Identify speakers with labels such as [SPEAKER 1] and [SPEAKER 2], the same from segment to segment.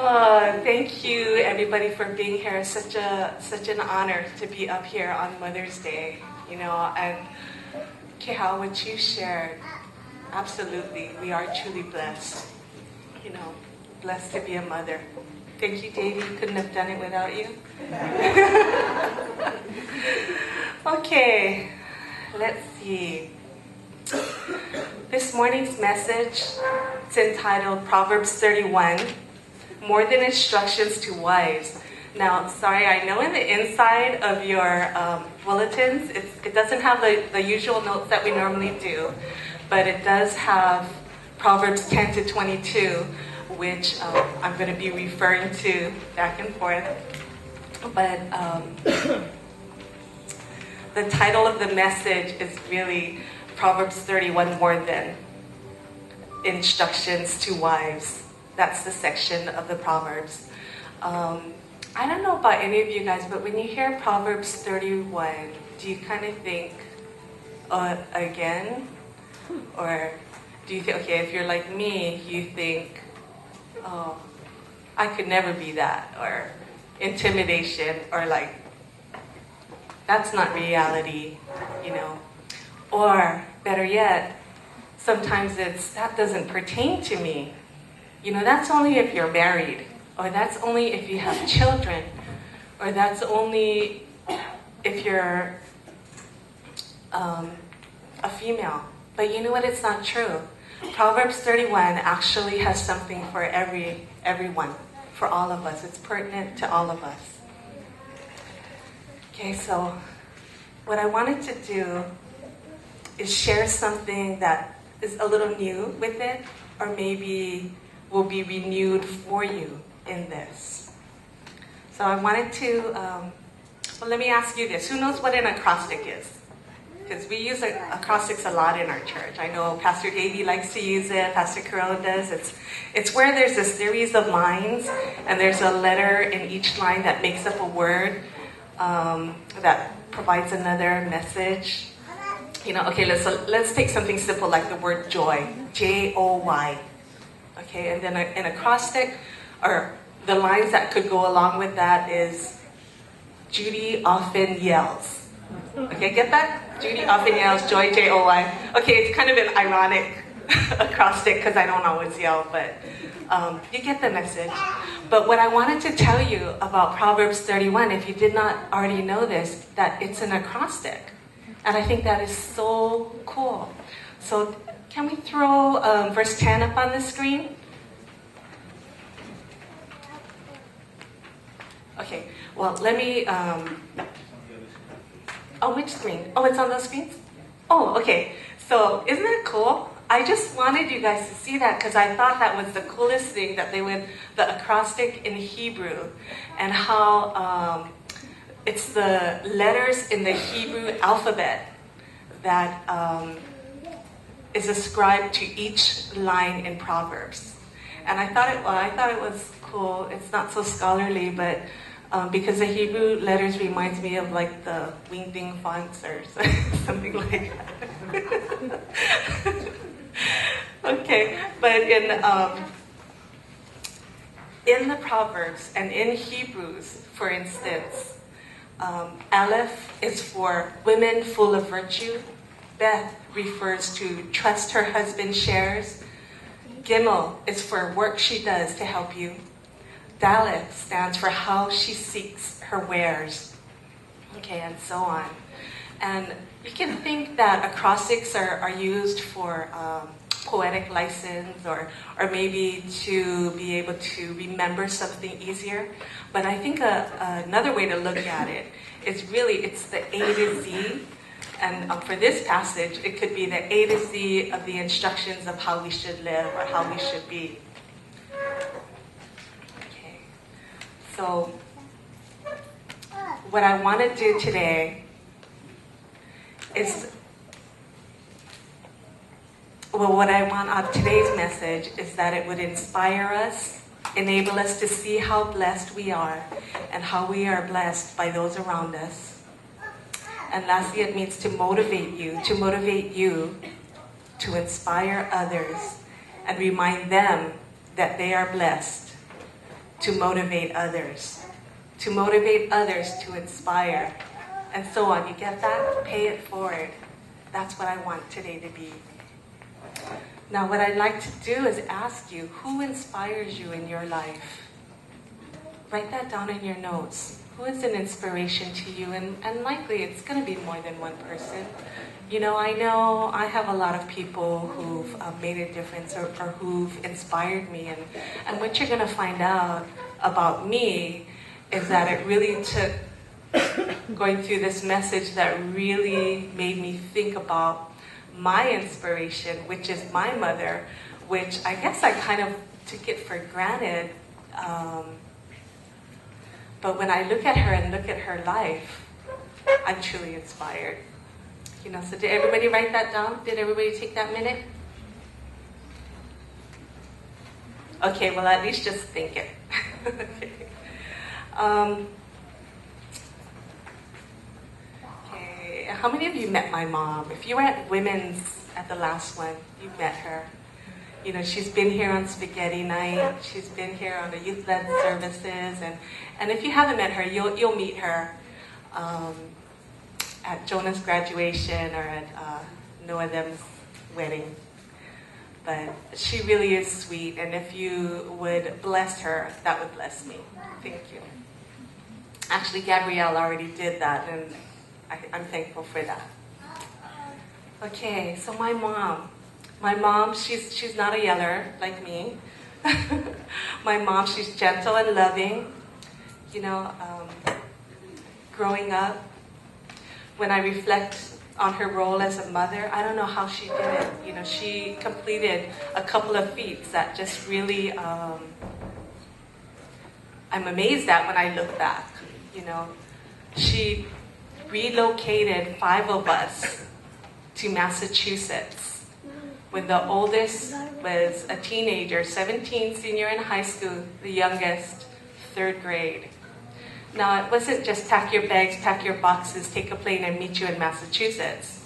[SPEAKER 1] Thank you, everybody, for being here. It's such an honor to be up here on Mother's Day. And Keha, what you shared, absolutely, we are truly blessed. Blessed to be a mother. Thank you, Davey. Couldn't have done it without you. Okay, let's see. This morning's message is entitled Proverbs 31, More Than Instructions to Wives. Now, sorry, I know in the inside of your bulletins, it doesn't have the usual notes that we normally do, but it does have Proverbs 10 to 22, which I'm going to be referring to back and forth. But the title of the message is really Proverbs 31, More Than Instructions to Wives. That's the section of the Proverbs. I don't know about any of you guys, but when you hear Proverbs 31, do you kind of think, again? Or do you think, okay, if you're like me, you think, oh, I could never be that, or intimidation, or like, that's not reality, Or better yet, sometimes that doesn't pertain to me. That's only if you're married, or that's only if you have children, or that's only if you're a female. But you know what? It's not true. Proverbs 31 actually has something for everyone, for all of us. It's pertinent to all of us. Okay, so what I wanted to do is share something that is a little new with it, or maybe will be renewed for you in this. So I wanted to, let me ask you this. Who knows what an acrostic is? Because we use acrostics a lot in our church. I know Pastor Davey likes to use it, Pastor Carol does. It's where there's a series of lines, and there's a letter in each line that makes up a word that provides another message. Okay, let's take something simple like the word joy, Joy. Okay, and then an acrostic, or the lines that could go along with that is, Judy often yells. Okay, get that? Judy often yells, joy, Joy. Okay, it's kind of an ironic acrostic because I don't always yell, but you get the message. But what I wanted to tell you about Proverbs 31, if you did not already know this, that it's an acrostic. And I think that is so cool. So can we throw verse 10 up on the screen? Okay, well, let me... which screen? Oh, it's on those screens? Oh, okay. So isn't that cool? I just wanted you guys to see that because I thought that was the coolest thing, that the acrostic in Hebrew, and how it's the letters in the Hebrew alphabet that is ascribed to each line in Proverbs. And I thought it was cool. It's not so scholarly, but because the Hebrew letters reminds me of like the Wing Ding fonts or something like that. Okay, but in the Proverbs and in Hebrews, for instance, Aleph is for women full of virtue. Beth refers to trust her husband shares. Gimel is for work she does to help you. Dalet stands for how she seeks her wares. Okay, and so on. And you can think that acrostics are used for poetic license, or maybe to be able to remember something easier. But I think another way to look at it is really, it's the A to Z. And for this passage, it could be the A to Z of the instructions of how we should live or how we should be. So what I want to do today is, what I want out of today's message is that it would inspire us, enable us to see how blessed we are and how we are blessed by those around us. And lastly, it means to motivate you to inspire others and remind them that they are blessed to motivate others, to inspire, and so on. You get that? Pay it forward. That's what I want today to be. Now, what I'd like to do is ask you, who inspires you in your life? Write that down in your notes. Who is an inspiration to you? And likely it's going to be more than one person. You know I have a lot of people who've made a difference or who've inspired me. And what you're going to find out about me is that it really took going through this message that really made me think about my inspiration, which is my mother, which I guess I kind of took it for granted. But when I look at her and look at her life, I'm truly inspired. You know, so did everybody write that down? Did everybody take that minute? Okay, well, at least just think it. Okay. Okay, how many of you met my mom? If you were at Women's at the last one, you met her. You know, she's been here on Spaghetti Night. She's been here on the youth-led services, and if you haven't met her, you'll meet her at Jonah's graduation or at Noah Them's wedding. But she really is sweet, and if you would bless her, that would bless me. Thank you. Actually, Gabrielle already did that, and I'm thankful for that. Okay, so my mom, she's not a yeller like me. My mom, she's gentle and loving. You know, growing up, when I reflect on her role as a mother, I don't know how she did it. You know, she completed a couple of feats that just really, I'm amazed at when I look back. You know, she relocated 5 of us to Massachusetts when the oldest was a teenager, 17, senior in high school, the youngest, 3rd grade. Now, it wasn't just pack your bags, pack your boxes, take a plane and meet you in Massachusetts.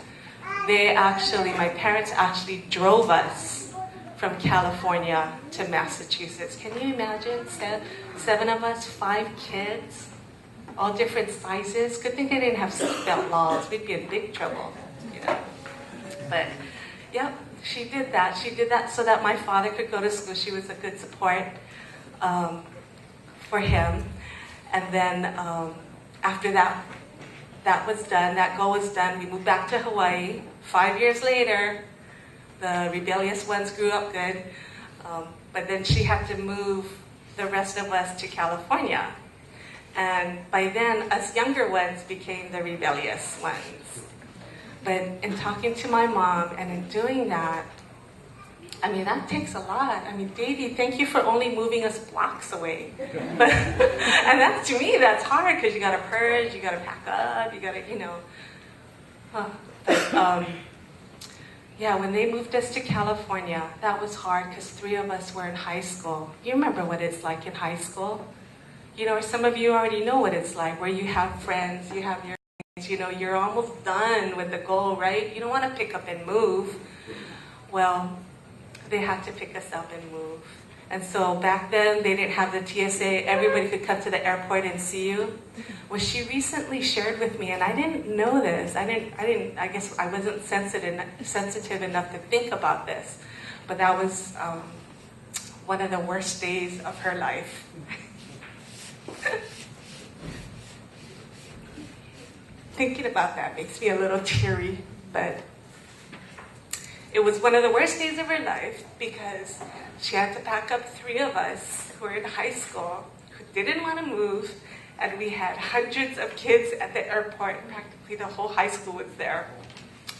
[SPEAKER 1] My parents actually drove us from California to Massachusetts. Can you imagine? 7 of us, 5 kids, all different sizes. Good thing they didn't have seatbelt laws. We'd be in big trouble, you know. But, yep, she did that. She did that so that my father could go to school. She was a good support for him. And then after that was done, that goal was done, we moved back to Hawaii. 5 years later, the rebellious ones grew up good. But then she had to move the rest of us to California. And by then, us younger ones became the rebellious ones. But in talking to my mom and in doing that, I mean, that takes a lot. I mean, Davey, thank you for only moving us blocks away. But, and that's, to me, that's hard because you got to purge, you got to pack up, you got to, you know. But, yeah, when they moved us to California, that was hard because 3 of us were in high school. You remember what it's like in high school? You know, some of you already know what it's like, where you have friends, you have your things, you know, you're almost done with the goal, right? You don't want to pick up and move. Well, they had to pick us up and move. And so back then, they didn't have the TSA. Everybody could come to the airport and see you. Well, she recently shared with me, and I didn't know this. I guess I wasn't sensitive enough to think about this. But that was one of the worst days of her life. Thinking about that makes me a little teary, but it was one of the worst days of her life because she had to pack up 3 of us who were in high school, who didn't want to move, and we had hundreds of kids at the airport. Practically the whole high school was there,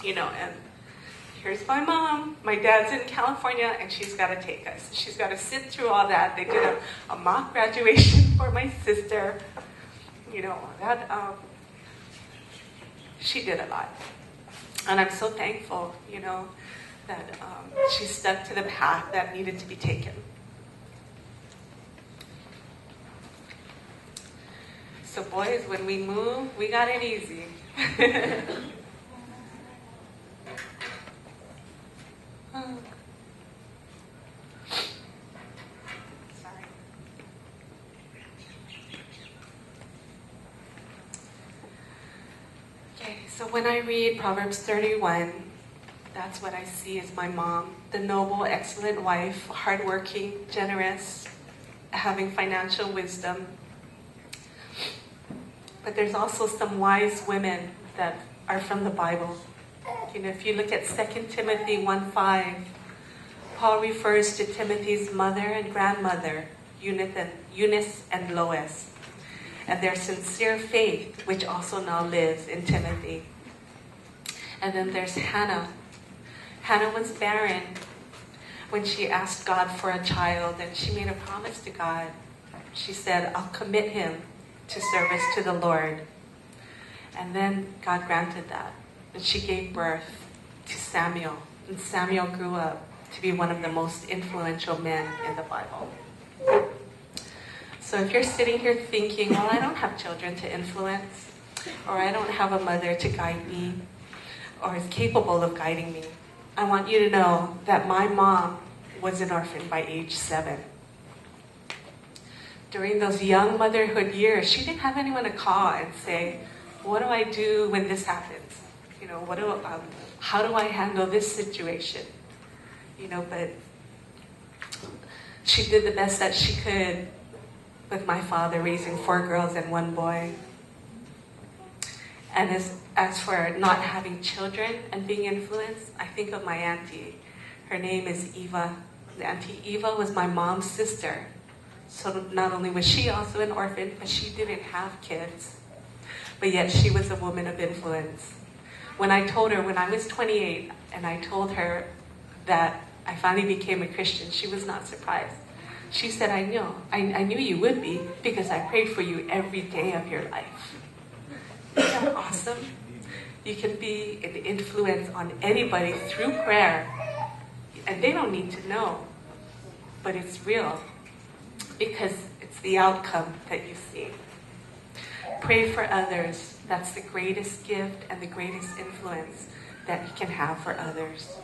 [SPEAKER 1] you know, and here's my mom. My dad's in California, and she's got to take us. She's got to sit through all that. They did a mock graduation for my sister. You know, that she did a lot. And I'm so thankful, you know, that she stuck to the path that needed to be taken. So boys, when we move, we got it easy. Sorry. So when I read Proverbs 31, that's what I see as my mom, the noble, excellent wife, hardworking, generous, having financial wisdom. But there's also some wise women that are from the Bible. If you look at 2 Timothy 1:5, Paul refers to Timothy's mother and grandmother, Eunice and Lois, and their sincere faith, which also now lives in Timothy. And then there's Hannah. Hannah was barren when she asked God for a child, and she made a promise to God. She said, I'll commit him to service to the Lord. And then God granted that. And she gave birth to Samuel. And Samuel grew up to be one of the most influential men in the Bible. So if you're sitting here thinking, well, I don't have children to influence, or I don't have a mother to guide me, or is capable of guiding me, I want you to know that my mom was an orphan by age 7. During those young motherhood years, she didn't have anyone to call and say, what do I do when this happens? How do I handle this situation? But she did the best that she could with my father, raising 4 girls and 1 boy. And as for not having children and being influenced, I think of my auntie. Her name is Eva. Auntie Eva was my mom's sister. So not only was she also an orphan, but she didn't have kids. But yet she was a woman of influence. When I told her, when I was 28, and I told her that I finally became a Christian, she was not surprised. She said, I knew you would be, because I prayed for you every day of your life. Isn't that awesome? You can be an influence on anybody through prayer, and they don't need to know, but it's real, because it's the outcome that you see. Pray for others. That's the greatest gift and the greatest influence that you can have for others.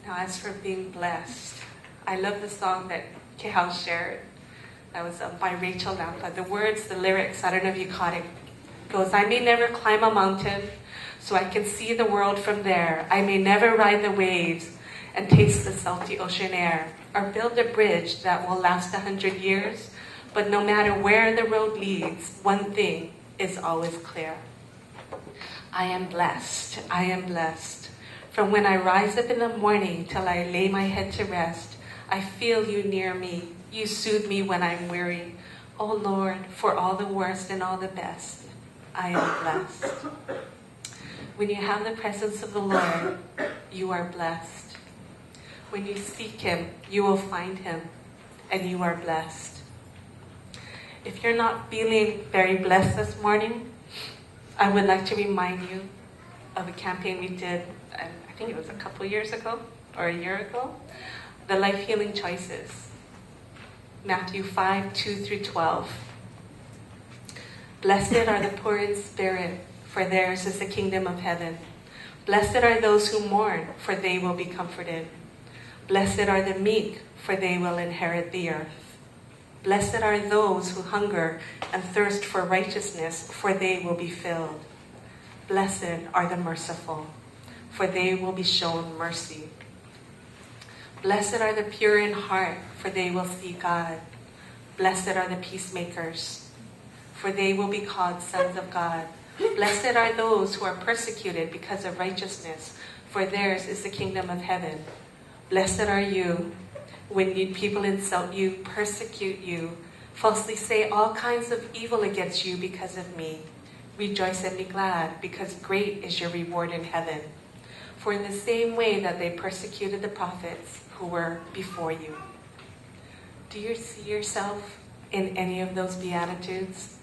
[SPEAKER 1] Now, as for being blessed, I love the song that Kehal shared. That was by Rachel Lampa. The words, the lyrics, I don't know if you caught it. It goes, I may never climb a mountain, so I can see the world from there. I may never ride the waves and taste the salty ocean air, or build a bridge that will last 100 years. But no matter where the road leads, one thing is always clear. I am blessed. I am blessed. From when I rise up in the morning till I lay my head to rest, I feel you near me. You soothe me when I'm weary. Oh Lord, for all the worst and all the best, I am blessed. When you have the presence of the Lord, you are blessed. When you seek Him, you will find Him, and you are blessed. If you're not feeling very blessed this morning, I would like to remind you of a campaign we did, I think it was a couple years ago, or a year ago, the Life Healing Choices. Matthew 5:2-12. Blessed are the poor in spirit, for theirs is the kingdom of heaven. Blessed are those who mourn, for they will be comforted. Blessed are the meek, for they will inherit the earth. Blessed are those who hunger and thirst for righteousness, for they will be filled. Blessed are the merciful, for they will be shown mercy. Blessed are the pure in heart, for they will see God. Blessed are the peacemakers, for they will be called sons of God. Blessed are those who are persecuted because of righteousness, for theirs is the kingdom of heaven. Blessed are you when people insult you, persecute you, falsely say all kinds of evil against you because of me. Rejoice and be glad, because great is your reward in heaven. For in the same way that they persecuted the prophets who were before you. Do you see yourself in any of those Beatitudes?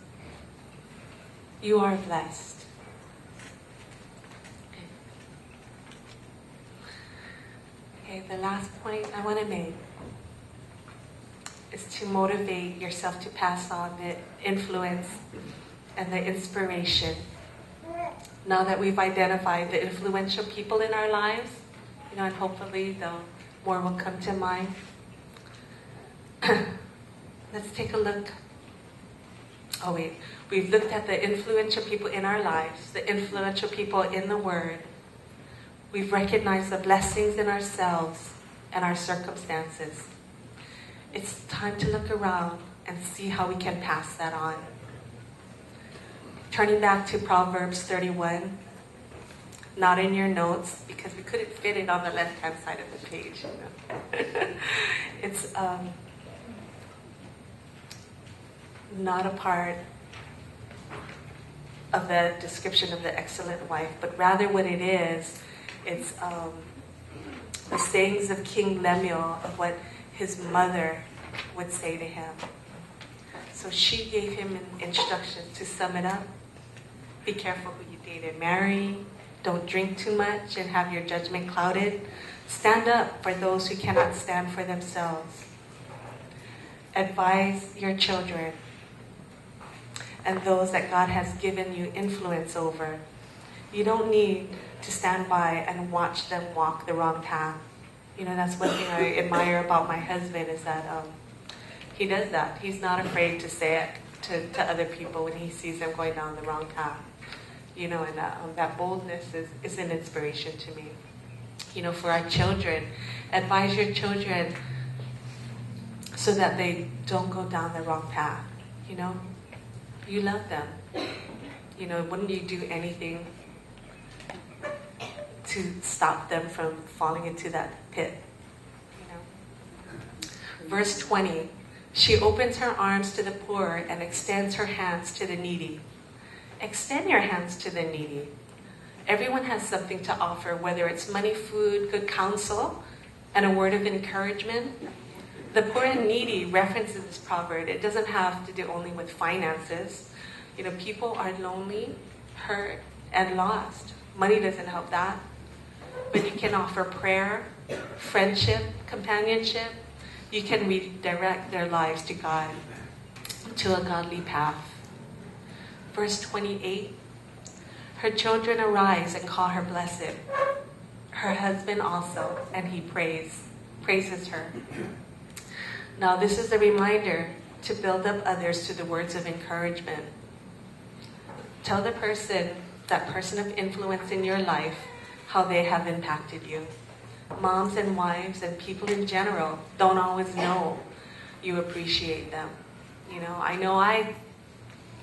[SPEAKER 1] You are blessed. Okay, the last point I want to make is to motivate yourself to pass on the influence and the inspiration. Now that we've identified the influential people in our lives, and hopefully more will come to mind. Let's take a look Oh wait, we've looked at the influential people in our lives, the influential people in the Word. We've recognized the blessings in ourselves and our circumstances. It's time to look around and see how we can pass that on. Turning back to Proverbs 31, not in your notes because we couldn't fit it on the left-hand side of the page. It's not a part of the description of the excellent wife, but rather what it is, it's the sayings of King Lemuel, of what his mother would say to him. So she gave him instructions to sum it up. Be careful who you date and marry. Don't drink too much and have your judgment clouded. Stand up for those who cannot stand for themselves. Advise your children and those that God has given you influence over. You don't need to stand by and watch them walk the wrong path. You know, that's one thing I admire about my husband is that he does that. He's not afraid to say it to other people when he sees them going down the wrong path. You know, and that boldness is an inspiration to me. You know, for our children, advise your children so that they don't go down the wrong path. You know, you love them. You know, wouldn't you do anything to stop them from falling into that pit? You know. Verse 20, she opens her arms to the poor and extends her hands to the needy. Extend your hands to the needy. Everyone has something to offer, whether it's money, food, good counsel, and a word of encouragement. The poor and needy references this proverb. It doesn't have to do only with finances. You know, people are lonely, hurt, and lost. Money doesn't help that. But you can offer prayer, friendship, companionship. You can redirect their lives to God, to a godly path. Verse 28, her children arise and call her blessed. Her husband also, and he praises her. Now this is a reminder to build up others to the words of encouragement. Tell that person of influence in your life, how they have impacted you. Moms and wives and people in general don't always know you appreciate them. You know I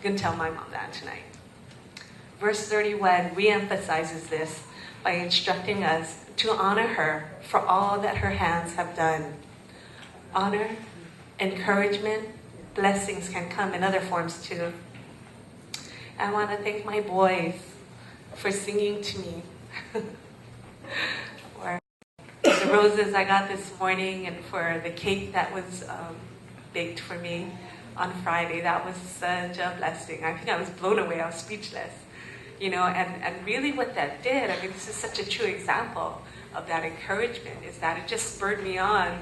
[SPEAKER 1] can tell my mom that tonight. Verse 31 re-emphasizes this by instructing us to honor her for all that her hands have done. Honor, encouragement, blessings can come in other forms too. I want to thank my boys for singing to me. For the roses I got this morning and for the cake that was baked for me on Friday. That was such a blessing. I think I was blown away. I was speechless. You know, and really what that did, I mean, this is such a true example of that encouragement, is that it just spurred me on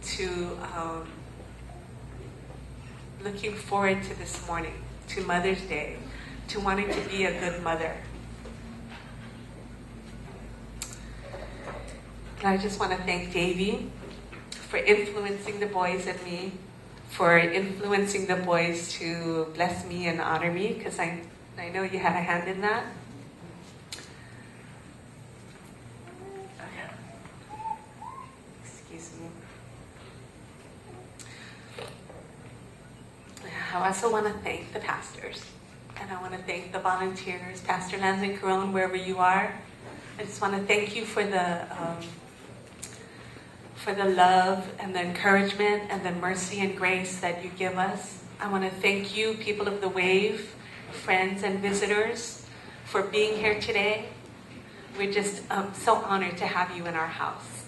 [SPEAKER 1] to looking forward to this morning, to Mother's Day, to wanting to be a good mother. And I just want to thank Davy for influencing the boys and me, for influencing the boys to bless me and honor me, because I know you had a hand in that. Excuse me. I also want to thank the pastors, and I want to thank the volunteers, Pastor Lance and Caron, wherever you are. I just want to thank you for the love and the encouragement and the mercy and grace that you give us. I want to thank you, people of the Wave, friends and visitors, for being here today. We're just so honored to have you in our house.